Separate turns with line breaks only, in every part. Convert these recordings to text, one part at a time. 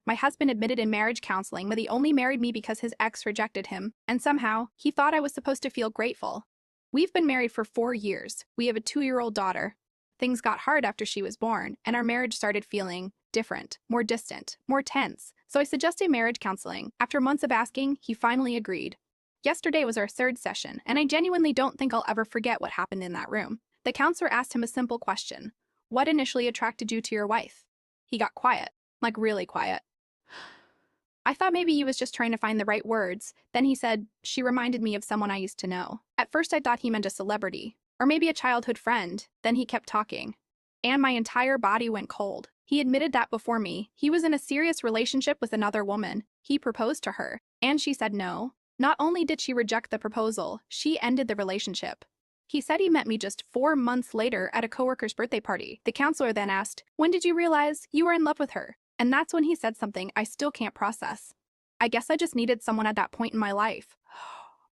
My husband admitted in marriage counseling that he only married me because his ex rejected him, and somehow he thought I was supposed to feel grateful. We've been married for 4 years. We have a 2-year-old daughter. Things got hard after she was born, and our marriage started feeling different, more distant, more tense. So I suggested marriage counseling. After months of asking, he finally agreed. Yesterday was our third session, and I genuinely don't think I'll ever forget what happened in that room. The counselor asked him a simple question: what initially attracted you to your wife? He got quiet, like really quiet. I thought maybe he was just trying to find the right words. Then he said, she reminded me of someone I used to know. At first I thought he meant a celebrity, or maybe a childhood friend. Then he kept talking, and my entire body went cold. He admitted that before me, he was in a serious relationship with another woman. He proposed to her, and she said no. Not only did she reject the proposal, she ended the relationship. He said he met me just 4 months later at a coworker's birthday party. The counselor then asked, when did you realize you were in love with her? And that's when he said something I still can't process. I guess I just needed someone at that point in my life.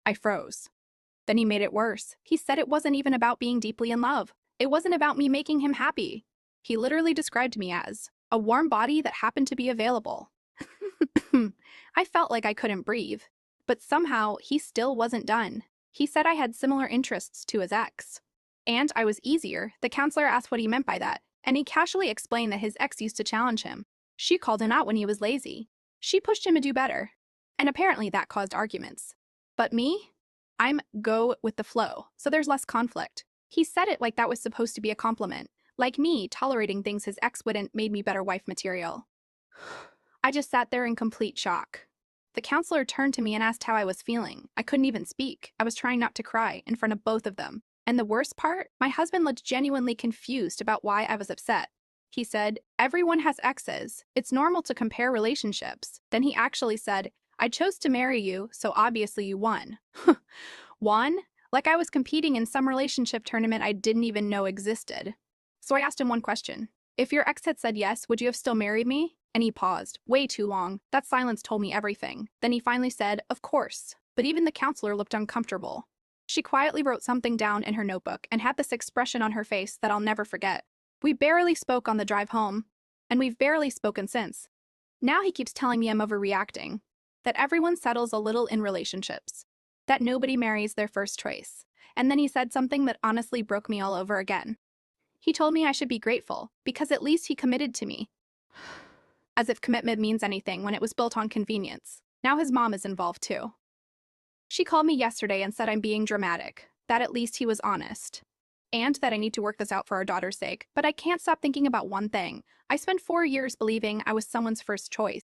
I froze. Then he made it worse. He said it wasn't even about being deeply in love. It wasn't about me making him happy. He literally described me as a warm body that happened to be available. I felt like I couldn't breathe. But somehow, he still wasn't done. He said I had similar interests to his ex. And I was easier. The counselor asked what he meant by that, and he casually explained that his ex used to challenge him. She called him out when he was lazy. She pushed him to do better. And apparently that caused arguments. But me? I'm go with the flow, so there's less conflict. He said it like that was supposed to be a compliment. Like me tolerating things his ex wouldn't made me better wife material. I just sat there in complete shock. The counselor turned to me and asked how I was feeling. I couldn't even speak. I was trying not to cry in front of both of them. And the worst part, my husband looked genuinely confused about why I was upset. He said, everyone has exes. It's normal to compare relationships. Then he actually said, I chose to marry you, so obviously you won. Won? Like I was competing in some relationship tournament I didn't even know existed. So I asked him one question. If your ex had said yes, would you have still married me? And he paused, way too long. That silence told me everything. Then he finally said, of course. But even the counselor looked uncomfortable. She quietly wrote something down in her notebook and had this expression on her face that I'll never forget. We barely spoke on the drive home, and we've barely spoken since. Now he keeps telling me I'm overreacting, that everyone settles a little in relationships, that nobody marries their first choice. And then he said something that honestly broke me all over again. He told me I should be grateful, because at least he committed to me. As if commitment means anything when it was built on convenience. Now his mom is involved too. She called me yesterday and said I'm being dramatic, that at least he was honest, and that I need to work this out for our daughter's sake. But I can't stop thinking about one thing. I spent 4 years believing I was someone's first choice.